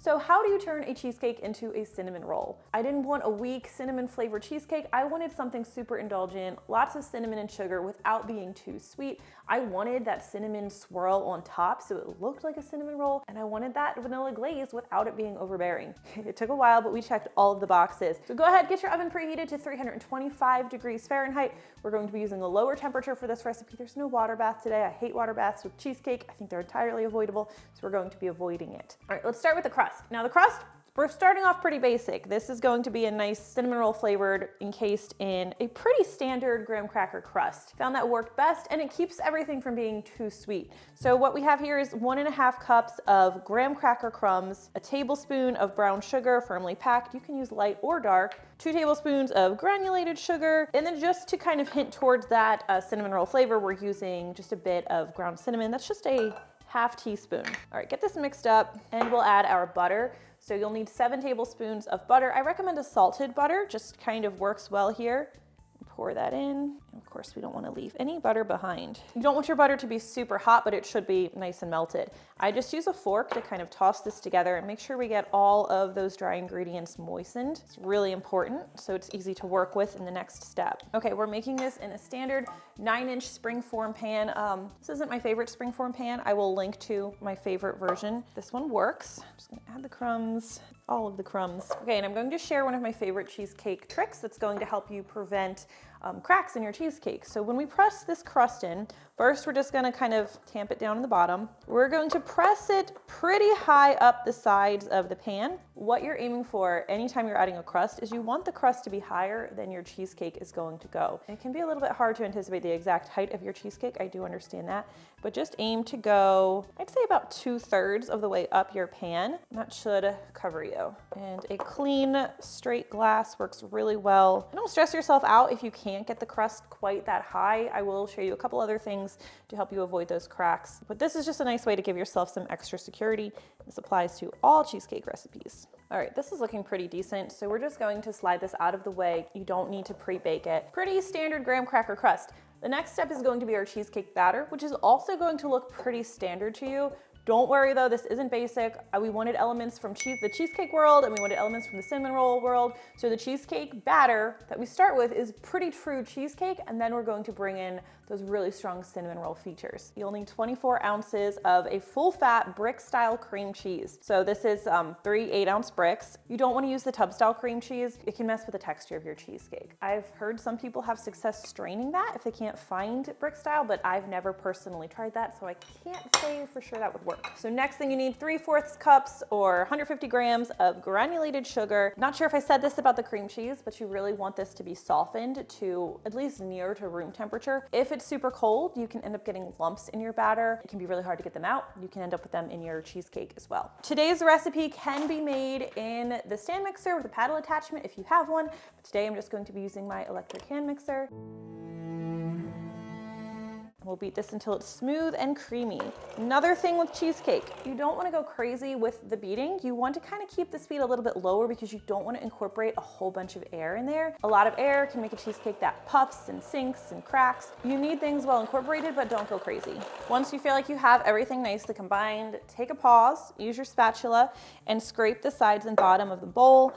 So how do you turn a cheesecake into a cinnamon roll? I didn't want a weak cinnamon flavored cheesecake. I wanted something super indulgent, lots of cinnamon and sugar without being too sweet. I wanted that cinnamon swirl on top so it looked like a cinnamon roll, and I wanted that vanilla glaze without it being overbearing. It took a while, but we checked all of the boxes. So go ahead, get your oven preheated to 325 degrees Fahrenheit. We're going to be using a lower temperature for this recipe. There's no water bath today. I hate water baths with cheesecake. I think they're entirely avoidable, so we're going to be avoiding it. All right, let's start with the crust. Now the crust, we're starting off pretty basic. This is going to be a nice cinnamon roll flavored, encased in a pretty standard graham cracker crust. Found that worked best, and it keeps everything from being too sweet. So what we have here is 1.5 cups of graham cracker crumbs, a tablespoon of brown sugar firmly packed. You can use light or dark, 2 tablespoons of granulated sugar, and then just to kind of hint towards that cinnamon roll flavor, we're using just a bit of ground cinnamon. That's just a ½ teaspoon. All right, get this mixed up, and we'll add our butter. So you'll need 7 tablespoons of butter. I recommend a salted butter, just kind of works well here. Pour that in. Of course, we don't want to leave any butter behind. You don't want your butter to be super hot, but it should be nice and melted. I just use a fork to kind of toss this together and make sure we get all of those dry ingredients moistened. It's really important, so it's easy to work with in the next step. Okay, we're making this in a standard 9-inch springform pan. This isn't my favorite springform pan. I will link to my favorite version. This one works. I'm just gonna add the crumbs, all of the crumbs. Okay, and I'm going to share one of my favorite cheesecake tricks that's going to help you prevent cracks in your cheesecake. So when we press this crust in, first we're just gonna kind of tamp it down in the bottom. We're going to press it pretty high up the sides of the pan. What you're aiming for anytime you're adding a crust is you want the crust to be higher than your cheesecake is going to go. It can be a little bit hard to anticipate the exact height of your cheesecake, I do understand that, but just aim to go, I'd say about 2/3 of the way up your pan. That should cover you. And a clean, straight glass works really well. Don't stress yourself out if you can't get the crust quite that high. I will show you a couple other things to help you avoid those cracks, but this is just a nice way to give yourself some extra security. This applies to all cheesecake recipes. All right, this is looking pretty decent, so we're just going to slide this out of the way. You don't need to pre-bake it. Pretty standard graham cracker crust. The next step is going to be our cheesecake batter, which is also going to look pretty standard to you. Don't worry though, this isn't basic. We wanted elements from the cheesecake world, and we wanted elements from the cinnamon roll world. So the cheesecake batter that we start with is pretty true cheesecake, and then we're going to bring in those really strong cinnamon roll features. You'll need 24 ounces of a full fat brick style cream cheese. So this is 3 8-ounce bricks. You don't want to use the tub style cream cheese. It can mess with the texture of your cheesecake. I've heard some people have success straining that if they can't find brick style, but I've never personally tried that, so I can't say for sure that would work. So next thing you need 3/4 cups or 150 grams of granulated sugar. Not sure if I said this about the cream cheese, but you really want this to be softened to at least near to room temperature. If it's super cold, you can end up getting lumps in your batter. It can be really hard to get them out. You can end up with them in your cheesecake as well. Today's recipe can be made in the stand mixer with a paddle attachment if you have one, but today I'm just going to be using my electric hand mixer. We'll beat this until it's smooth and creamy. Another thing with cheesecake, you don't want to go crazy with the beating. You want to kind of keep the speed a little bit lower because you don't want to incorporate a whole bunch of air in there. A lot of air can make a cheesecake that puffs and sinks and cracks. You need things well incorporated, but don't go crazy. Once you feel like you have everything nicely combined, take a pause, use your spatula, and scrape the sides and bottom of the bowl.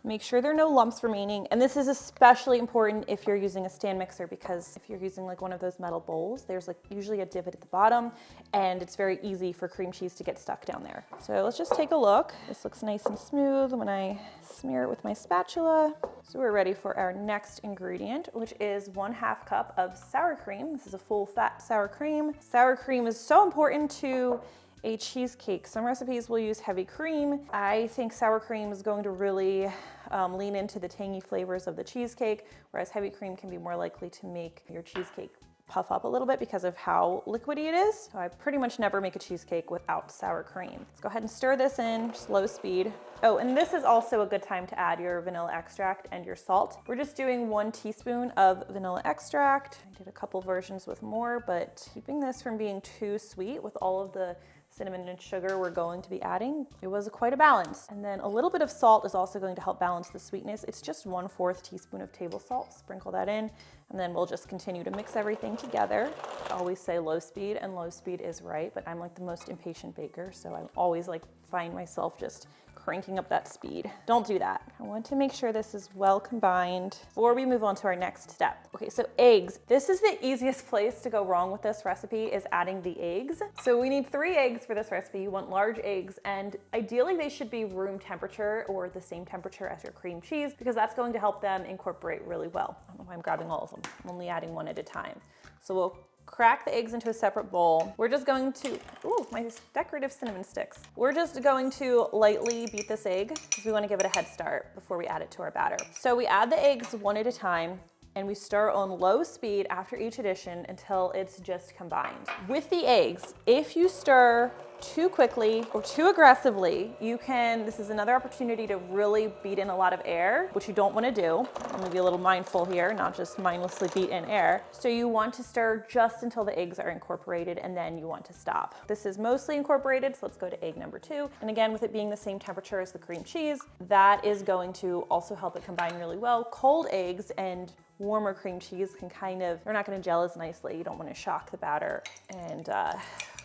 Make sure there are no lumps remaining. And this is especially important if you're using a stand mixer, because if you're using like one of those metal bowls, there's like usually a divot at the bottom, and it's very easy for cream cheese to get stuck down there. So let's just take a look. This looks nice and smooth when I smear it with my spatula. So we're ready for our next ingredient, which is 1/2 cup of sour cream. This is a full fat sour cream. Sour cream is so important to a cheesecake. Some recipes will use heavy cream. I think sour cream is going to really lean into the tangy flavors of the cheesecake, whereas heavy cream can be more likely to make your cheesecake puff up a little bit because of how liquidy it is. So I pretty much never make a cheesecake without sour cream. Let's go ahead and stir this in, just low speed. Oh, and this is also a good time to add your vanilla extract and your salt. We're just doing 1 teaspoon of vanilla extract. I did a couple versions with more, but keeping this from being too sweet with all of the cinnamon and sugar we're going to be adding, it was quite a balance. And then a little bit of salt is also going to help balance the sweetness. It's just 1/4 teaspoon of table salt. Sprinkle that in, and then we'll just continue to mix everything together. I always say low speed, and low speed is right, but I'm like the most impatient baker, so I always like find myself just cranking up that speed. Don't do that. I want to make sure this is well combined before we move on to our next step. Okay, so eggs. This is the easiest place to go wrong with this recipe, is adding the eggs. So we need 3 eggs for this recipe. You want large eggs, and ideally they should be room temperature or the same temperature as your cream cheese, because that's going to help them incorporate really well. I don't know why I'm grabbing all of them. I'm only adding one at a time. So we'll crack the eggs into a separate bowl. We're just going to, ooh, my decorative cinnamon sticks. We're just going to lightly beat this egg because we want to give it a head start before we add it to our batter. So we add the eggs one at a time, and we stir on low speed after each addition until it's just combined. With the eggs, if you stir too quickly or too aggressively, this is another opportunity to really beat in a lot of air, which you don't want to do. I'm gonna be a little mindful here, not just mindlessly beat in air. So you want to stir just until the eggs are incorporated, and then you want to stop. This is mostly incorporated, so let's go to egg number 2. And again, with it being the same temperature as the cream cheese, that is going to also help it combine really well. Cold eggs and warmer cream cheese can they're not gonna gel as nicely. You don't wanna shock the batter and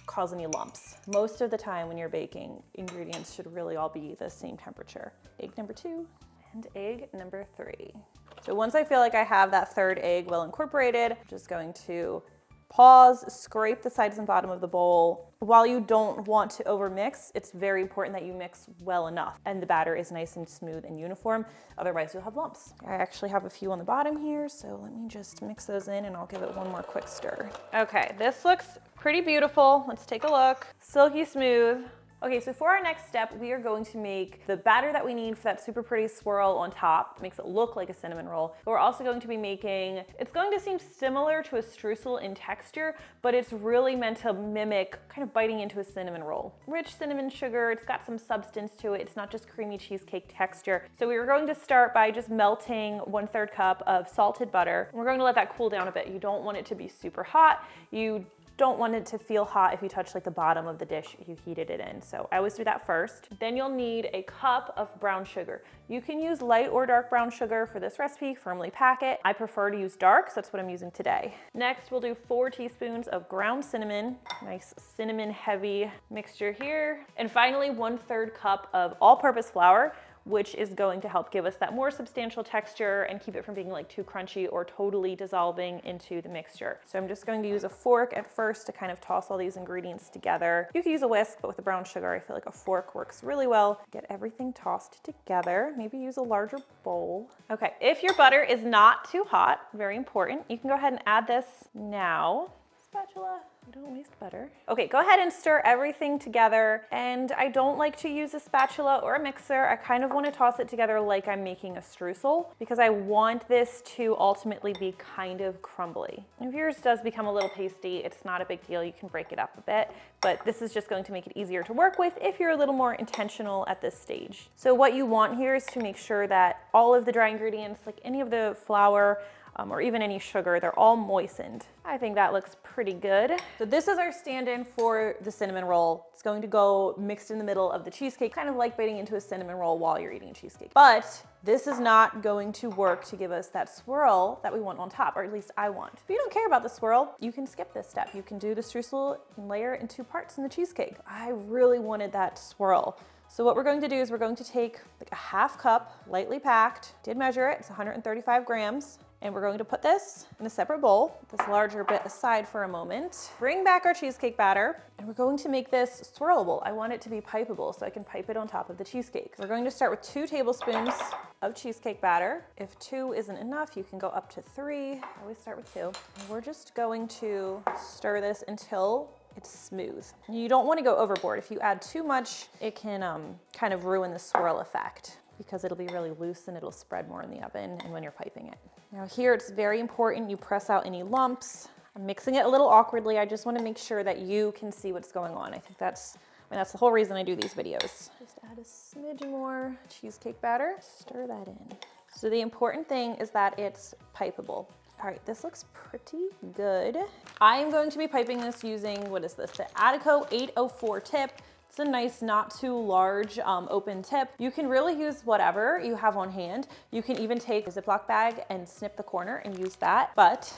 cause any lumps. Most of the time when you're baking, ingredients should really all be the same temperature. Egg number 2 and egg number 3. So once I feel like I have that 3rd egg well incorporated, I'm just going to pause, scrape the sides and bottom of the bowl. While you don't want to overmix, it's very important that you mix well enough and the batter is nice and smooth and uniform, otherwise you'll have lumps. I actually have a few on the bottom here, so let me just mix those in and I'll give it one more quick stir. Okay, this looks pretty beautiful. Let's take a look. Silky smooth. Okay, so for our next step, we are going to make the batter that we need for that super pretty swirl on top. It makes it look like a cinnamon roll. But we're also going to be making, it's going to seem similar to a streusel in texture, but it's really meant to mimic kind of biting into a cinnamon roll. Rich cinnamon sugar, it's got some substance to it. It's not just creamy cheesecake texture. So we are going to start by just melting 1/3 cup of salted butter. We're going to let that cool down a bit. You don't want it to be super hot. You don't want it to feel hot if you touch like the bottom of the dish you heated it in. So I always do that first. Then you'll need a cup of brown sugar. You can use light or dark brown sugar for this recipe, firmly pack it. I prefer to use dark, so that's what I'm using today. Next, we'll do 4 teaspoons of ground cinnamon, nice cinnamon heavy mixture here. And finally, 1/3 cup of all-purpose flour, which is going to help give us that more substantial texture and keep it from being like too crunchy or totally dissolving into the mixture. So I'm just going to use a fork at first to kind of toss all these ingredients together. You can use a whisk, but with the brown sugar, I feel like a fork works really well. Get everything tossed together. Maybe use a larger bowl. Okay, if your butter is not too hot, very important, you can go ahead and add this now. Spatula. Don't waste butter. Okay, go ahead and stir everything together. And I don't like to use a spatula or a mixer. I kind of want to toss it together like I'm making a streusel because I want this to ultimately be kind of crumbly. If yours does become a little pasty, it's not a big deal. You can break it up a bit, but this is just going to make it easier to work with if you're a little more intentional at this stage. So what you want here is to make sure that all of the dry ingredients, like any of the flour, or even any sugar, they're all moistened. I think that looks pretty good. So this is our stand-in for the cinnamon roll. It's going to go mixed in the middle of the cheesecake, kind of like biting into a cinnamon roll while you're eating cheesecake. But this is not going to work to give us that swirl that we want on top, or at least I want. If you don't care about the swirl, you can skip this step. You can do the streusel and layer it in 2 parts in the cheesecake. I really wanted that swirl. So what we're going to do is we're going to take like a 1/2 cup, lightly packed, did measure it, it's 135 grams. And we're going to put this in a separate bowl, put this larger bit aside for a moment. Bring back our cheesecake batter, and we're going to make this swirlable. I want it to be pipeable so I can pipe it on top of the cheesecake. We're going to start with 2 tablespoons of cheesecake batter. If 2 isn't enough, you can go up to 3. I always start with 2. And we're just going to stir this until it's smooth. You don't want to go overboard. If you add too much, it can kind of ruin the swirl effect because it'll be really loose and it'll spread more in the oven and when you're piping it. Now here it's very important you press out any lumps. I'm mixing it a little awkwardly. I just want to make sure that you can see what's going on. I think that's the whole reason I do these videos. Just add a smidge more cheesecake batter, stir that in. So the important thing is that it's pipeable. All right, this looks pretty good. I am going to be piping this using, what is this? The Ateco 804 tip. It's a nice, not too large open tip. You can really use whatever you have on hand. You can even take a Ziploc bag and snip the corner and use that. But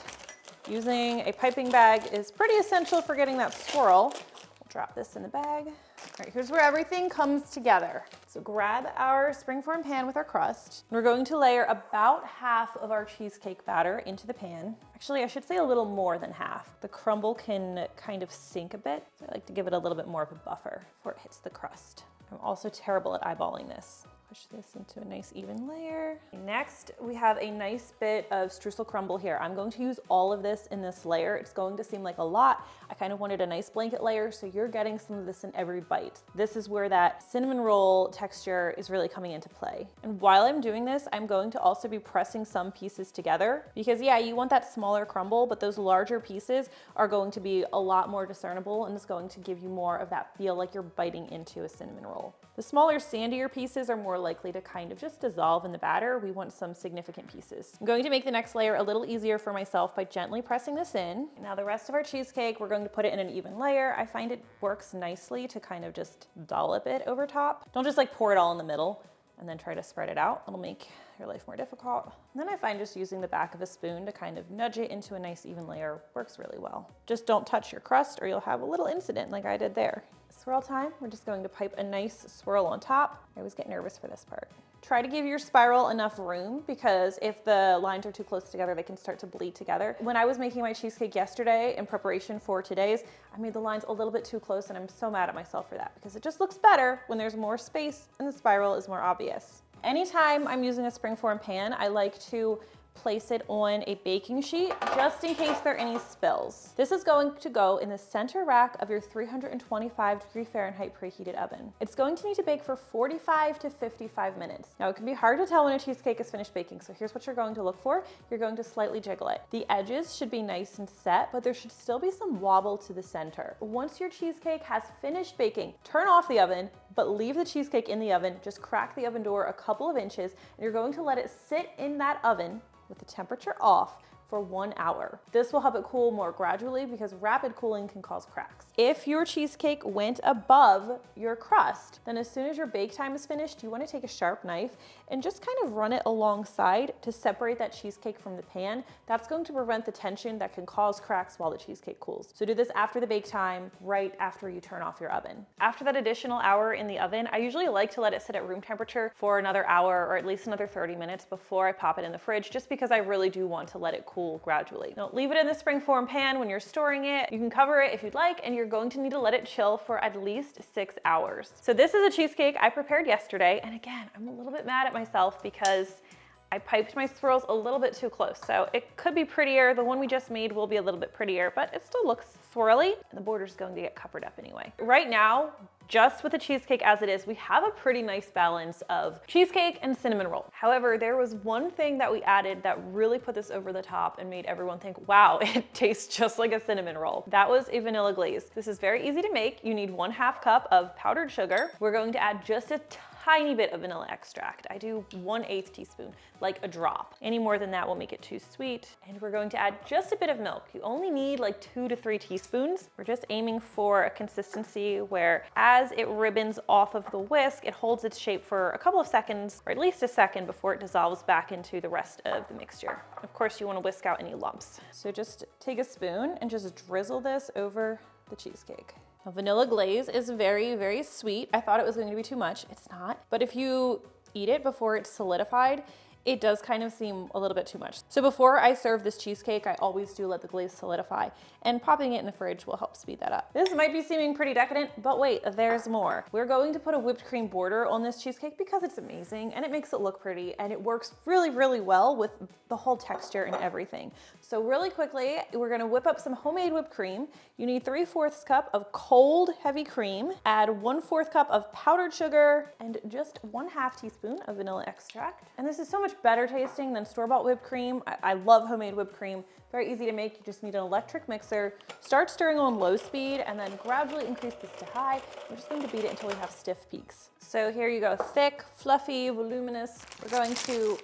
using a piping bag is pretty essential for getting that swirl. We'll drop this in the bag. All right, here's where everything comes together. So grab our springform pan with our crust. We're going to layer about half of our cheesecake batter into the pan. Actually, I should say a little more than half. The crumble can kind of sink a bit. So I like to give it a little bit more of a buffer before it hits the crust. I'm also terrible at eyeballing this. Push this into a nice even layer. Next, we have a nice bit of streusel crumble here. I'm going to use all of this in this layer. It's going to seem like a lot. I kind of wanted a nice blanket layer, so you're getting some of this in every bite. This is where that cinnamon roll texture is really coming into play. And while I'm doing this, I'm going to also be pressing some pieces together because yeah, you want that smaller crumble, but those larger pieces are going to be a lot more discernible and it's going to give you more of that feel like you're biting into a cinnamon roll. The smaller, sandier pieces are more likely to kind of just dissolve in the batter. We want some significant pieces. I'm going to make the next layer a little easier for myself by gently pressing this in. Now the rest of our cheesecake, we're going to put it in an even layer. I find it works nicely to kind of just dollop it over top. Don't just like pour it all in the middle and then try to spread it out. It'll make your life more difficult. And then I find just using the back of a spoon to kind of nudge it into a nice even layer works really well. Just don't touch your crust or you'll have a little incident like I did there. Swirl time, we're just going to pipe a nice swirl on top. I always get nervous for this part. Try to give your spiral enough room because if the lines are too close together, they can start to bleed together. When I was making my cheesecake yesterday in preparation for today's, I made the lines a little bit too close and I'm so mad at myself for that because it just looks better when there's more space and the spiral is more obvious. Anytime I'm using a springform pan, I like to place it on a baking sheet just in case there are any spills. This is going to go in the center rack of your 325 Fahrenheit preheated oven. It's going to need to bake for 45 to 55 minutes. Now it can be hard to tell when a cheesecake is finished baking, so here's what you're going to look for. You're going to slightly jiggle it. The edges should be nice and set, but there should still be some wobble to the center. Once your cheesecake has finished baking, turn off the oven, but leave the cheesecake in the oven. Just crack the oven door a couple of inches, and you're going to let it sit in that oven with the temperature off for 1 hour. This will help it cool more gradually because rapid cooling can cause cracks. If your cheesecake went above your crust, then as soon as your bake time is finished, you want to take a sharp knife and just kind of run it alongside to separate that cheesecake from the pan. That's going to prevent the tension that can cause cracks while the cheesecake cools. So do this after the bake time, right after you turn off your oven. After that additional hour in the oven, I usually like to let it sit at room temperature for another hour or at least another 30 minutes before I pop it in the fridge, just because I really do want to let it cool gradually. Don't leave it in the springform pan when you're storing it. You can cover it if you'd like, and you're going to need to let it chill for at least 6 hours. So this is a cheesecake I prepared yesterday, and again, I'm a little bit mad at myself because I piped my swirls a little bit too close. So it could be prettier. The one we just made will be a little bit prettier, but it still looks swirly, and the border's going to get covered up anyway. Right now, just with the cheesecake as it is, we have a pretty nice balance of cheesecake and cinnamon roll. However, there was one thing that we added that really put this over the top and made everyone think, wow, it tastes just like a cinnamon roll. That was a vanilla glaze. This is very easy to make. You need 1/2 cup of powdered sugar. We're going to add just a tiny bit of vanilla extract. I do 1/8 teaspoon, like a drop. Any more than that will make it too sweet. And we're going to add just a bit of milk. You only need like 2 to 3 teaspoons. We're just aiming for a consistency where as it ribbons off of the whisk, it holds its shape for a couple of seconds, or at least a second before it dissolves back into the rest of the mixture. Of course, you want to whisk out any lumps. So just take a spoon and just drizzle this over the cheesecake. Now, vanilla glaze is very, very sweet. I thought it was going to be too much. It's not. But if you eat it before it's solidified, it does kind of seem a little bit too much. So before I serve this cheesecake, I always do let the glaze solidify, and popping it in the fridge will help speed that up. This might be seeming pretty decadent, but wait, there's more. We're going to put a whipped cream border on this cheesecake because it's amazing and it makes it look pretty, and it works really, really well with the whole texture and everything. So really quickly, we're gonna whip up some homemade whipped cream. You need 3/4 cup of cold, heavy cream, add 1/4 cup of powdered sugar, and just 1/2 teaspoon of vanilla extract. And this is so much better tasting than store-bought whipped cream. I love homemade whipped cream. Very easy to make. You just need an electric mixer. Start stirring on low speed and then gradually increase this to high. We're just going to beat it until we have stiff peaks. So here you go, thick, fluffy, voluminous. We're going to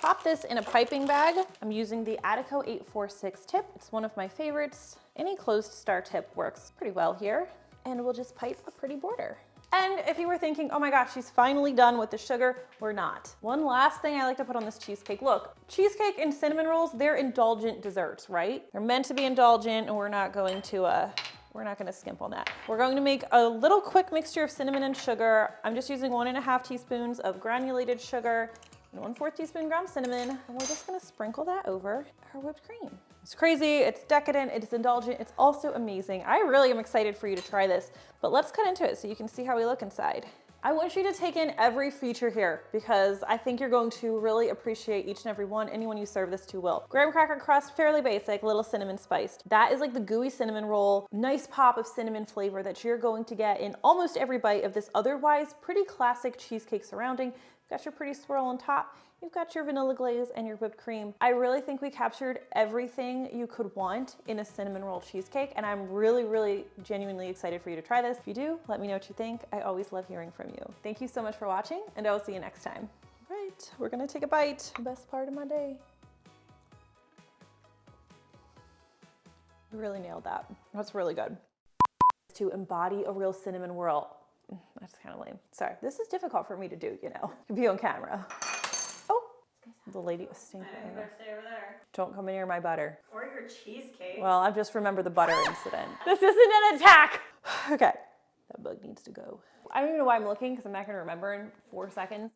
pop this in a piping bag. I'm using the Ateco 846 tip. It's one of my favorites. Any closed star tip works pretty well here. And we'll just pipe a pretty border. And if you were thinking, oh my gosh, she's finally done with the sugar, we're not. One last thing I like to put on this cheesecake. Look, cheesecake and cinnamon rolls, they're indulgent desserts, right? They're meant to be indulgent, and we're not going to we're not gonna skimp on that. We're going to make a little quick mixture of cinnamon and sugar. I'm just using 1.5 teaspoons of granulated sugar and 1/4 teaspoon ground cinnamon, and we're just gonna sprinkle that over our whipped cream. It's crazy, it's decadent, it's indulgent, it's also amazing. I really am excited for you to try this, but let's cut into it so you can see how we look inside. I want you to take in every feature here because I think you're going to really appreciate each and every one. Anyone you serve this to will. Graham cracker crust, fairly basic, little cinnamon spiced. That is like the gooey cinnamon roll, nice pop of cinnamon flavor that you're going to get in almost every bite of this otherwise pretty classic cheesecake surrounding. You've got your pretty swirl on top. You've got your vanilla glaze and your whipped cream. I really think we captured everything you could want in a cinnamon roll cheesecake, and I'm really genuinely excited for you to try this. If you do, let me know what you think. I always love hearing from you. Thank you so much for watching, and I will see you next time. All right, we're gonna take a bite. Best part of my day. You really nailed that. That's really good. To embody a real cinnamon roll. That's kind of lame. Sorry, this is difficult for me to do, you know, to be on camera. Oh, the lady was stinking. Stay over there. Don't come near my butter. Or your cheesecake. Well, I've just remembered the butter incident. This isn't an attack. Okay, that bug needs to go. I don't even know why I'm looking because I'm not gonna remember in 4 seconds.